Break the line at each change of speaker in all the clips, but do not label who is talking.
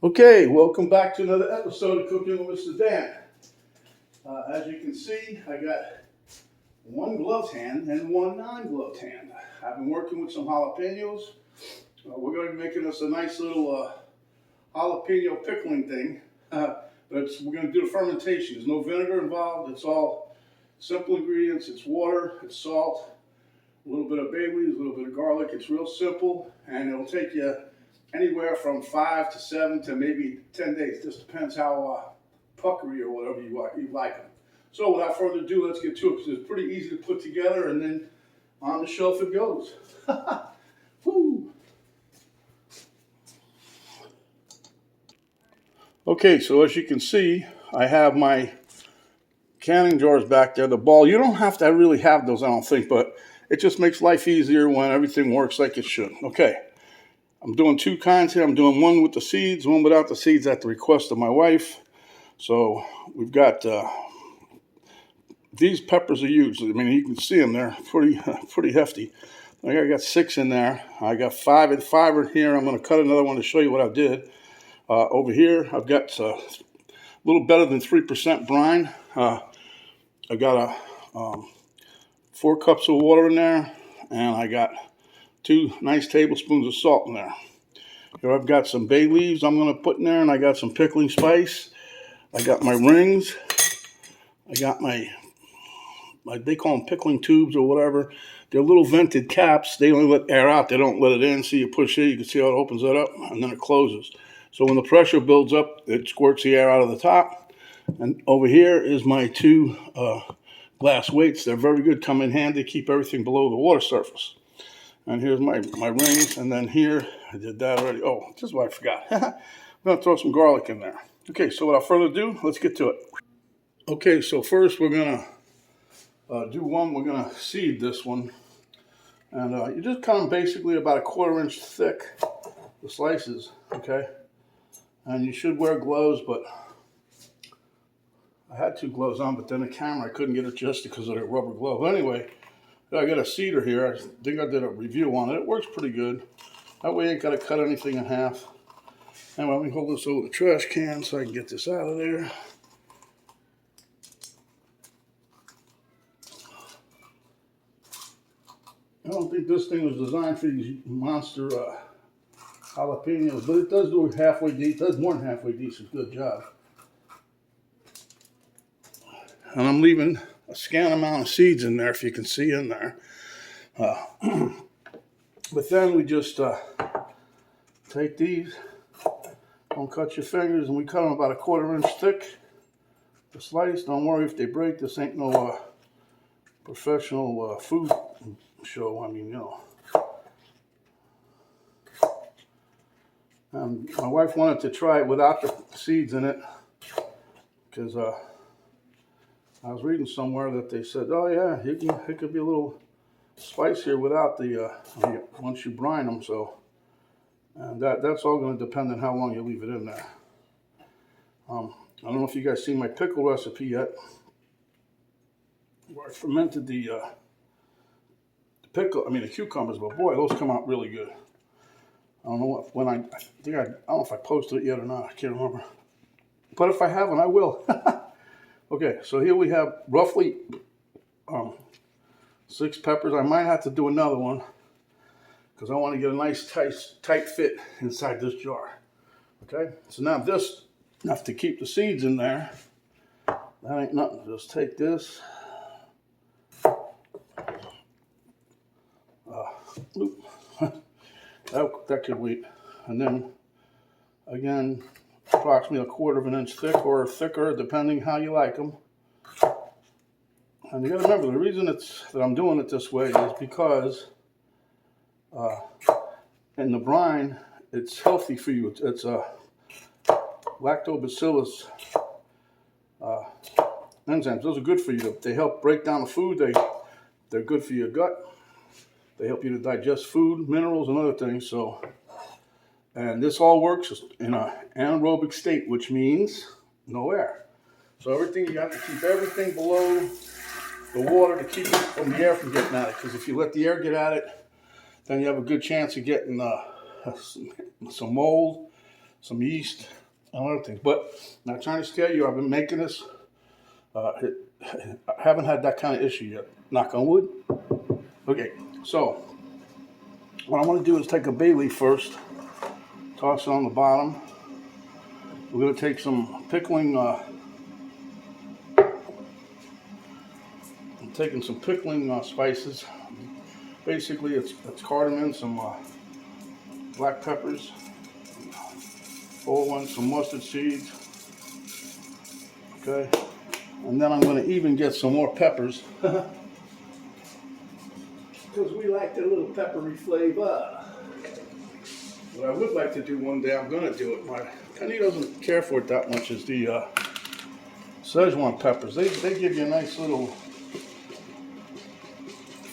Okay, welcome back to another episode of Cooking with Mr. Dan. As you can see, I got one gloved hand and one non-gloved hand. I've been working with some jalapenos. We're going to be making us a nice little jalapeno pickling thing. We're going to do the fermentation. There's no vinegar involved. It's all simple ingredients. It's water, it's salt, a little bit of bay leaves, a little bit of garlic. It's real simple, and it'll take you anywhere from 5 to 7 to maybe 10 days. Just depends how puckery or whatever you like them. So without further ado, let's get to it, because it's pretty easy to put together, and then on the shelf it goes. Woo. Okay, so as you can see, I have my canning jars back there. The ball, you don't have to really have those, I don't think, but it just makes life easier when everything works like it should. Okay. I'm doing two kinds here. I'm doing one with the seeds, one without the seeds at the request of my wife. So we've got, these peppers are huge. I mean, you can see them. They're pretty hefty. I got 6 in there. I got 5 in here. I'm going to cut another one to show you what I did. Over here, I've got a little better than 3% brine. I got 4 cups of water in there, and I got 2 nice tablespoons of salt in there. Here I've got some bay leaves I'm going to put in there, and I got some pickling spice. I got my rings. I got my they call them pickling tubes or whatever. They're little vented caps. They only let air out. They don't let it in. So you push it, you can see how it opens that up, and then it closes. So when the pressure builds up, it squirts the air out of the top. And over here is my 2 glass weights. They're very good, come in handy, keep everything below the water surface. And here's my rings, and then here, I did that already. Oh, this is what I forgot. I'm going to throw some garlic in there. Okay, so without further ado, let's get to it. Okay, so first we're going to do one. We're going to seed this one. And you just cut them basically about 1/4 inch thick, the slices, okay? And you should wear gloves, but I had 2 gloves on, but then the camera, I couldn't get it just because of the rubber glove. Anyway, I got a seeder here. I think I did a review on it. It works pretty good. That way I ain't got to cut anything in half. Anyway, let me hold this over the trash can so I can get this out of there. I don't think this thing was designed for these monster jalapenos, but it does do halfway decent. It does more than halfway decent. Good job. And I'm leaving a scant amount of seeds in there, if you can see in there. But then we just take these, don't cut your fingers, and we cut them about 1/4 inch thick. The slice, don't worry if they break. This ain't no professional food show. I mean, you know. And my wife wanted to try it without the seeds in it, because I was reading somewhere that they said, oh yeah, it could be a little spicier without the once you brine them. So, and that's all going to depend on how long you leave it in there. I don't know if you guys seen my pickle recipe yet, where I fermented the cucumbers, but boy, those come out really good. I don't know I don't know if I posted it yet or not. I can't remember. But if I haven't, I will. Okay, so here we have roughly 6 peppers. I might have to do another one, because I want to get a nice tight fit inside this jar. Okay, so now this, enough to keep the seeds in there. That ain't nothing. Just take this. That could wait. And then, again, approximately 1/4 inch thick or thicker, depending how you like them. And you got to remember, the reason that I'm doing it this way is because in the brine, it's healthy for you. It's lactobacillus enzymes. Those are good for you. They help break down the food. They're good for your gut. They help you to digest food, minerals, and other things. So, and this all works in an anaerobic state, which means no air. So you have to keep everything below the water to keep it from the air from getting at it. Because if you let the air get at it, then you have a good chance of getting some mold, some yeast, and other things. But not trying to scare you, I've been making this. I haven't had that kind of issue yet. Knock on wood. Okay, so what I want to do is take a bay leaf first, toss it on the bottom. We're going to take some pickling. I'm taking some pickling spices. Basically, it's cardamom, some black peppers, whole ones, some mustard seeds. Okay, and then I'm going to even get some more peppers because we like the little peppery flavor. What I would like to do one day, I'm going to do it. My Penny doesn't care for it that much. Is the Szechuan peppers? They give you a nice little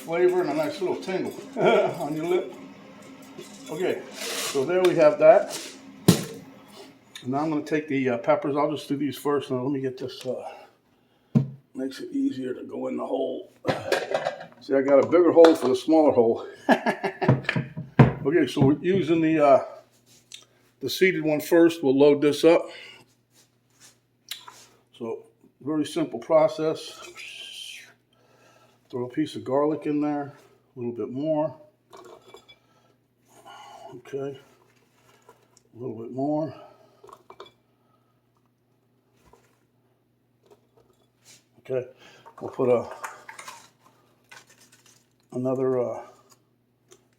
flavor and a nice little tingle on your lip. Okay, so there we have that. And now I'm going to take the peppers. I'll just do these first. Now let me get this. Makes it easier to go in the hole. See, I got a bigger hole for the smaller hole. Okay, so we're using the seeded one first. We'll load this up. So very simple process. Throw a piece of garlic in there, a little bit more. Okay, a little bit more. Okay, we'll put another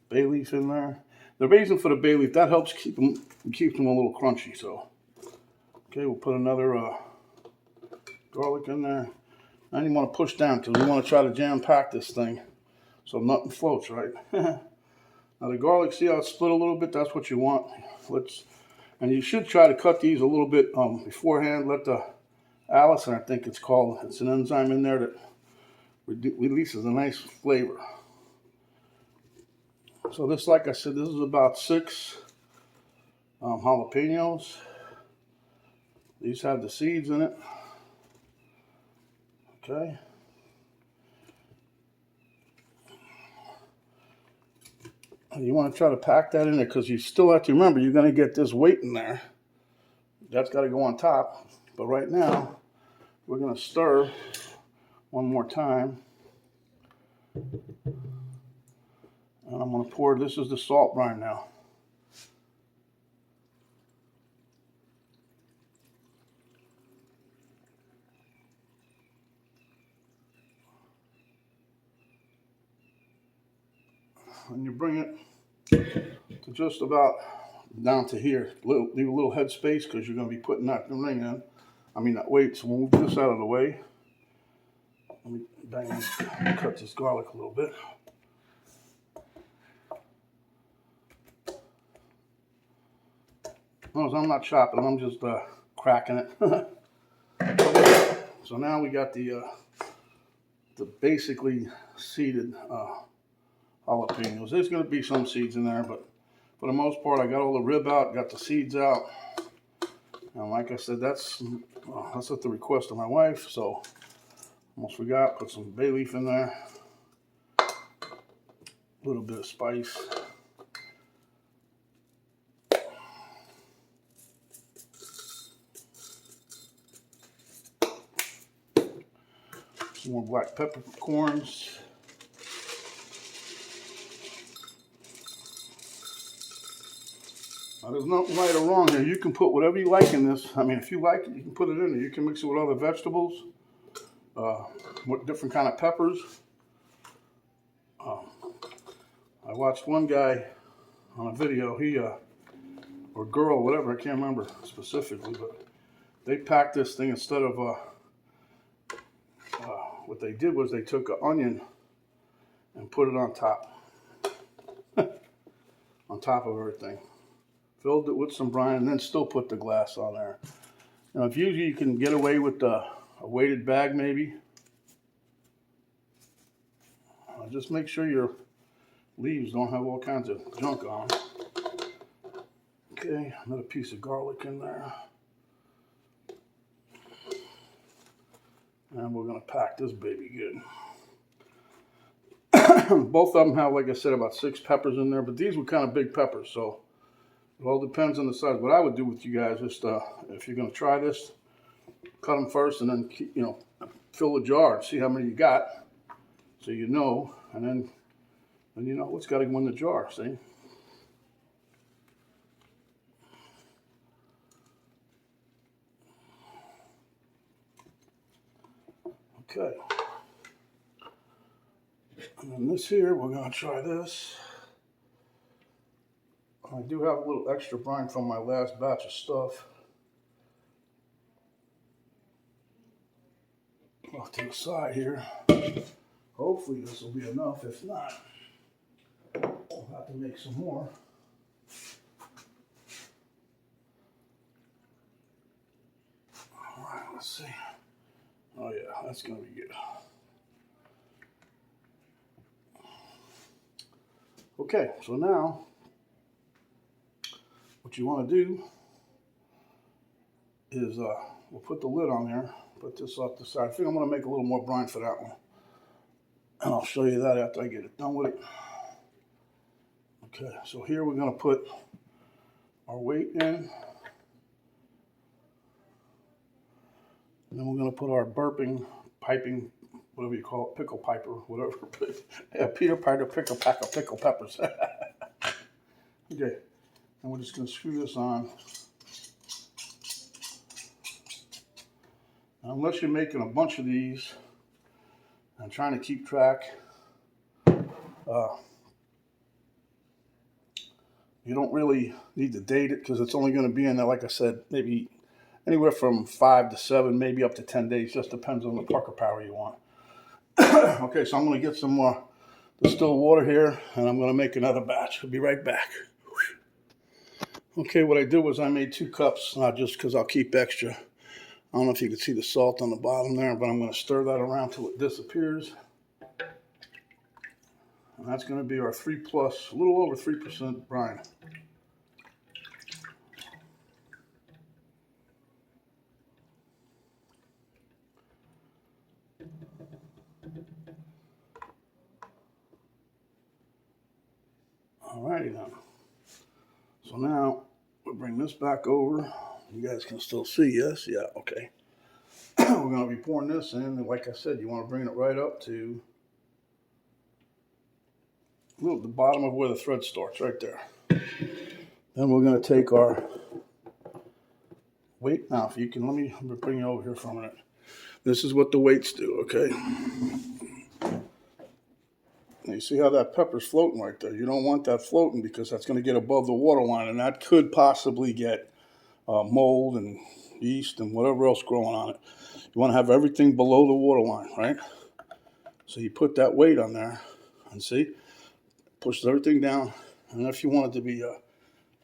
bay leaf in there. The reason for the bay leaf, that helps keep them a little crunchy. So, okay, we'll put another garlic in there. And you want to push down because we want to try to jam pack this thing so nothing floats, right? Now the garlic, see how it's split a little bit? That's what you want. And you should try to cut these a little bit beforehand. Let the allicin, I think it's called, it's an enzyme in there that releases a nice flavor. So this, like I said, this is about 6 jalapenos. These have the seeds in it. Okay. And you want to try to pack that in there because you still have to remember you're going to get this weight in there. That's got to go on top. But right now, we're going to stir one more time. And I'm going to pour, this is the salt brine now. And you bring it to just about down to here. Leave a little head space because you're going to be putting that ring in. I mean that weight. So we'll move this out of the way. Let me cut this garlic a little bit. Notice I'm not chopping. I'm just cracking it. Okay. So now we got the basically seeded jalapenos. There's going to be some seeds in there, but for the most part, I got all the rib out, got the seeds out. And like I said, that's at the request of my wife. So almost forgot, put some bay leaf in there, a little bit of spice. Some more black peppercorns. Now, there's nothing right or wrong here. You can put whatever you like in this. I mean, if you like it, you can put it in there. You can mix it with other vegetables, with different kind of peppers. I watched one guy on a video, or girl, whatever, I can't remember specifically, but they packed this thing instead of, what they did was they took an onion and put it on top, on top of everything. Filled it with some brine and then still put the glass on there. Now, if usually you can get away with a weighted bag maybe, just make sure your leaves don't have all kinds of junk on them. Okay, another piece of garlic in there. And we're going to pack this baby good. Both of them have, like I said, about 6 peppers in there, but these were kind of big peppers, so It all depends on the size. What I would do with you guys is, if you're going to try this, cut them first and then, fill the jar. See how many you got, so you know, and then you know what's got to go in the jar. See. Okay. And then this here, we're going to try this. I do have a little extra brine from my last batch of stuff. Off to the side here. Hopefully this will be enough. If not, we'll have to make some more. All right, let's see. Oh yeah, that's gonna be good. Okay, so now what you want to do is we'll put the lid on there, put this off the side. I think I'm going to make a little more brine for that one, and I'll show you that after I get it done with it. Okay, so here we're going to put our weight in, and then we're going to put our burping, piping, whatever you call it, pickle piper, whatever. Yeah, Peter Piper, pickle pack of pickle peppers. Okay. And we're just going to screw this on. Now, unless you're making a bunch of these and trying to keep track, you don't really need to date it because it's only going to be in there, like I said, maybe anywhere from 5 to 7, maybe up to 10 days. Just depends on the pucker power you want. Okay, so I'm going to get some more distilled water here, and I'm going to make another batch. I'll be right back. Okay, what I did was I made 2 cups, not just because I'll keep extra. I don't know if you can see the salt on the bottom there, but I'm going to stir that around till it disappears. And that's going to be our 3+, a little over 3% brine. Alrighty then. So now we'll bring this back over. You guys can still see, yes? Yeah, okay. We're going to be pouring this in, and like I said, you want to bring it right up to the bottom of where the thread starts, right there. Then we're going to take our weight. Now, if you can, let me bring you over here for a minute. This is what the weights do, okay? Now, you see how that pepper's floating right there? You don't want that floating because that's going to get above the water line, and that could possibly get mold and yeast and whatever else growing on it. You want to have everything below the water line, right? So you put that weight on there, and see, pushes everything down. And if you wanted to be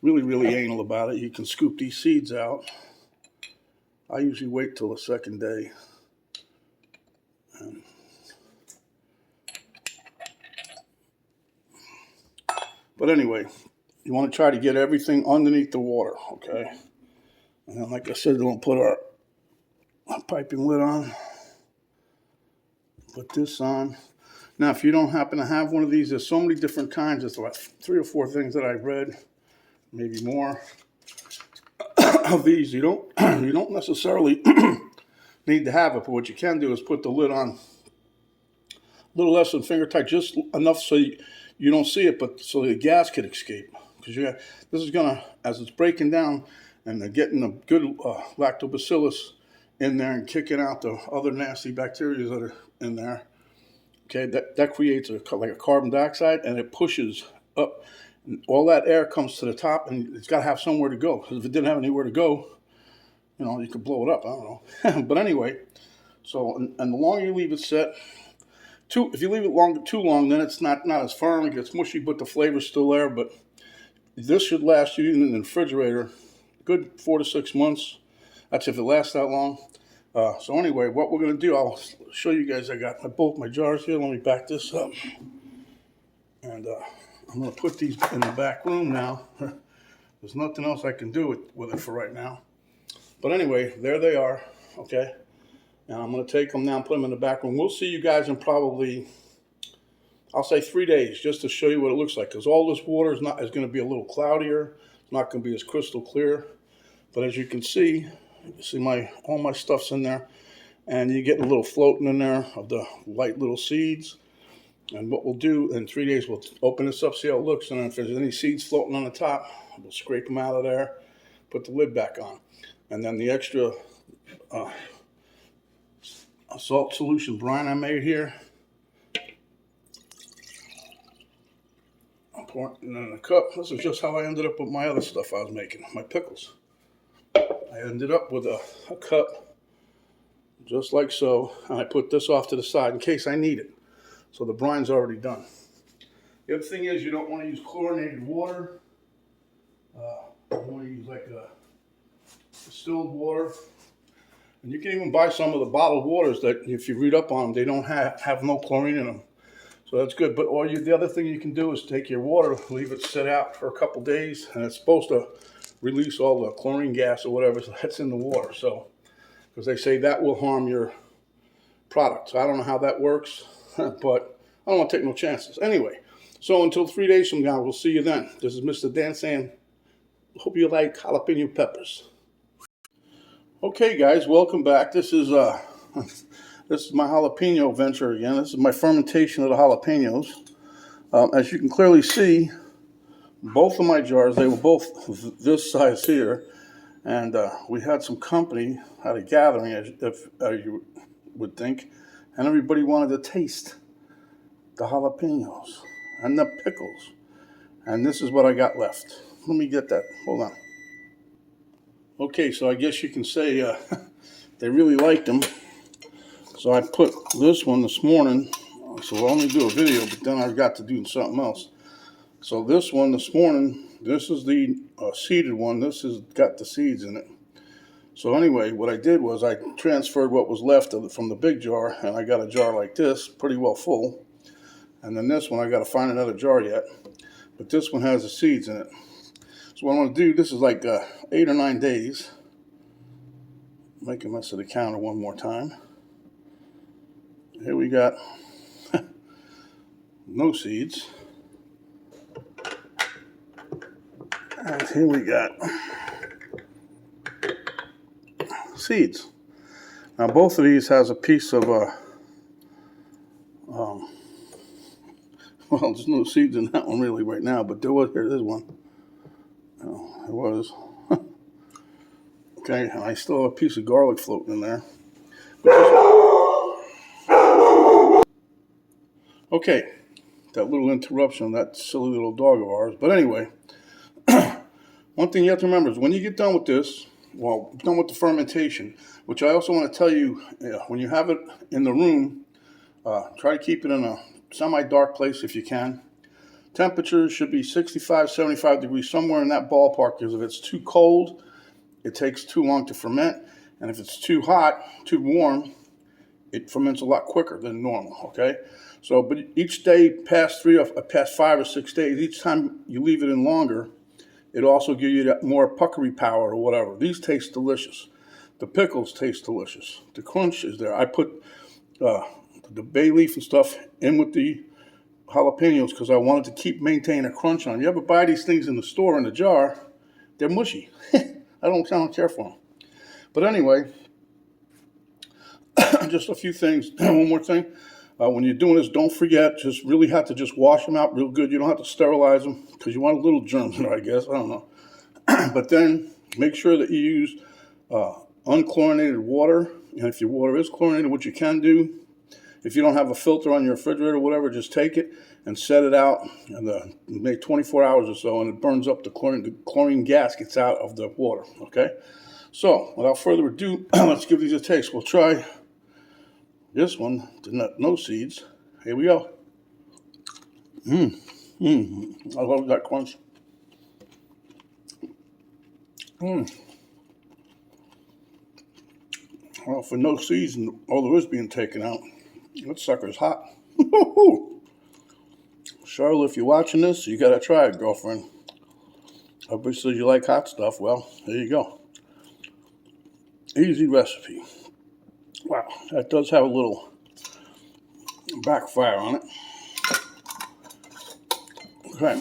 really, really anal about it, you can scoop these seeds out. I usually wait till the second day. But anyway, you want to try to get everything underneath the water, okay? And then, like I said, we'll put our piping lid on. Put this on. Now, if you don't happen to have one of these, there's so many different kinds. There's like 3 or 4 things that I've read, maybe more of these. You don't necessarily need to have it, but what you can do is put the lid on a little less than finger tight, just enough so you don't see it, but so the gas could escape. Because this is gonna, as it's breaking down and they're getting a good lactobacillus in there and kicking out the other nasty bacteria that are in there. Okay, that creates like a carbon dioxide, and it pushes up. And all that air comes to the top, and it's got to have somewhere to go. Because if it didn't have anywhere to go, you could blow it up. I don't know. But anyway, so and the longer you leave it set, if you leave it too long, then it's not as firm. It gets mushy, but the flavor's still there. But this should last you in the refrigerator good 4 to 6 months. That's if it lasts that long. So anyway, what we're going to do, I'll show you guys. I got both my jars here. Let me back this up. And I'm going to put these in the back room now. There's nothing else I can do with it for right now. But anyway, there they are. Okay. And I'm going to take them now and put them in the back room. We'll see you guys in probably, I'll say 3 days, just to show you what it looks like. Because all this water is going to be a little cloudier. It's not going to be as crystal clear. But as you can see, all my stuff's in there. And you get a little floating in there of the light little seeds. And what we'll do in 3 days, we'll open this up, see how it looks. And if there's any seeds floating on the top, we'll scrape them out of there, put the lid back on. And then the extra salt solution brine I made here, I'm pouring it in a cup. This is just how I ended up with my other stuff I was making, my pickles. I ended up with a cup just like so, and I put this off to the side in case I need it. So the brine's already done. The other thing is you don't want to use chlorinated water. You want to use like distilled water. And you can even buy some of the bottled waters that, if you read up on them, they don't have no chlorine in them. So that's good. But the other thing you can do is take your water, leave it sit out for a couple days, and it's supposed to release all the chlorine gas or whatever that's in the water. So, because they say that will harm your product. So I don't know how that works, but I don't want to take no chances. Anyway, so until 3 days from now, we'll see you then. This is Mr. Dan saying, hope you like jalapeno peppers. Okay, guys, welcome back. This is my jalapeno venture again. This is my fermentation of the jalapenos. As you can clearly see, both of my jars, they were both this size here, and we had some company, had a gathering, if you would think, and everybody wanted to taste the jalapenos and the pickles, and this is what I got left. Let me get that. Hold on. Okay, so I guess you can say they really liked them. So I put this one this morning. So I'll only do a video, but then I got to do something else. So this one this morning, this is the seeded one. This has got the seeds in it. So anyway, what I did was I transferred what was left of it from the big jar, and I got a jar like this, pretty well full. And then this one, I got to find another jar yet. But this one has the seeds in it. So what I'm going to do, this is like 8 or 9 days. Make a mess of the counter one more time. Here we got no seeds. And here we got seeds. Now both of these has a piece of, well, there's no seeds in that one really right now, but there's one. Oh, it was. Okay, and I still have a piece of garlic floating in there. Okay, that little interruption, that silly little dog of ours. But anyway, one thing you have to remember is when you get done with this, well, done with the fermentation, which I also want to tell you, when you have it in the room, try to keep it in a semi-dark place if you can. Temperature should be 65, 75 degrees, somewhere in that ballpark, because if it's too cold, it takes too long to ferment. And if it's too hot, too warm, it ferments a lot quicker than normal, okay? So, but each day past 5 or 6 days, each time you leave it in longer, it also gives you that more puckery power or whatever. These taste delicious. The pickles taste delicious. The crunch is there. I put the bay leaf and stuff in with the jalapenos because I wanted to maintain a crunch on them. You ever buy these things in the store in a jar? They're mushy. I don't care for them. But anyway, just a few things. One more thing. When you're doing this, don't forget, just really have to just wash them out real good. You don't have to sterilize them because you want a little germs in there, I guess. I don't know. But then make sure that you use unchlorinated water. And if your water is chlorinated, what you can do, if you don't have a filter on your refrigerator or whatever, just take it and set it out and make 24 hours or so, and it burns up the chlorine. The chlorine gas gets out of the water, okay? So, without further ado, let's give these a taste. We'll try this one, no seeds. Here we go. I love that crunch. Well, for no seeds and all there is being taken out, that sucker's hot. Charlotte, if you're watching this, you gotta try it, girlfriend. Everybody says you like hot stuff. Well, there you go. Easy recipe. Wow, that does have a little backfire on it. Okay.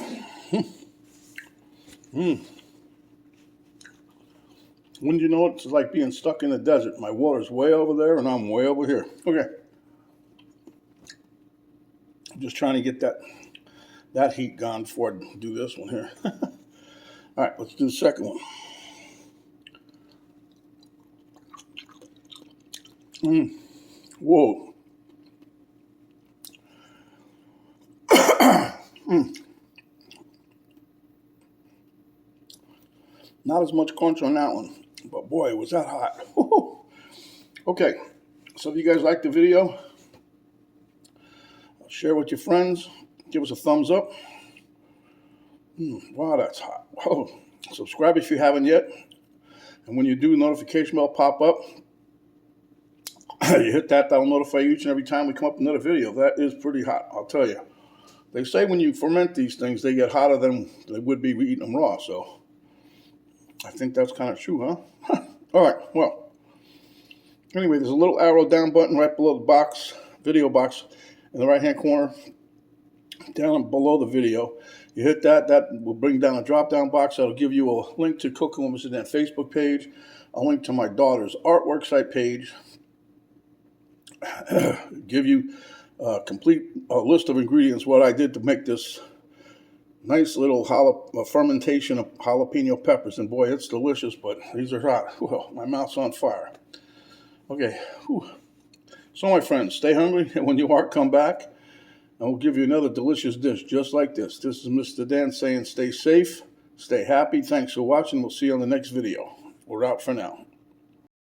Wouldn't you know it? It's like being stuck in the desert. My water's way over there and I'm way over here. Okay. I'm just trying to get that heat gone before I do this one here. All right, let's do the second one. Whoa. Not as much crunch on that one, but boy, was that hot. Okay, so if you guys like the video, share with your friends, give us a thumbs up. Wow, that's hot. Whoa. Subscribe if you haven't yet, and when you do, notification bell pop up. You hit that, that'll notify you each and every time we come up with another video. That is pretty hot, I'll tell you. They say when you ferment these things, they get hotter than they would be eating them raw, so I think that's kind of true, huh? All right, well, anyway, there's a little arrow down button right below the box, video box, in the right-hand corner, down below the video. You hit that, that will bring down a drop-down box that'll give you a link to Cook Columbus' Facebook page, a link to my daughter's artwork site page, give you a complete list of ingredients, what I did to make this nice little fermentation of jalapeno peppers. And boy, it's delicious, but these are hot. Well, my mouth's on fire. Okay. Whew. So my friends, stay hungry, and when you are, come back, and we'll give you another delicious dish just like this. This is Mr. Dan saying stay safe, stay happy. Thanks for watching. We'll see you on the next video. We're out for now.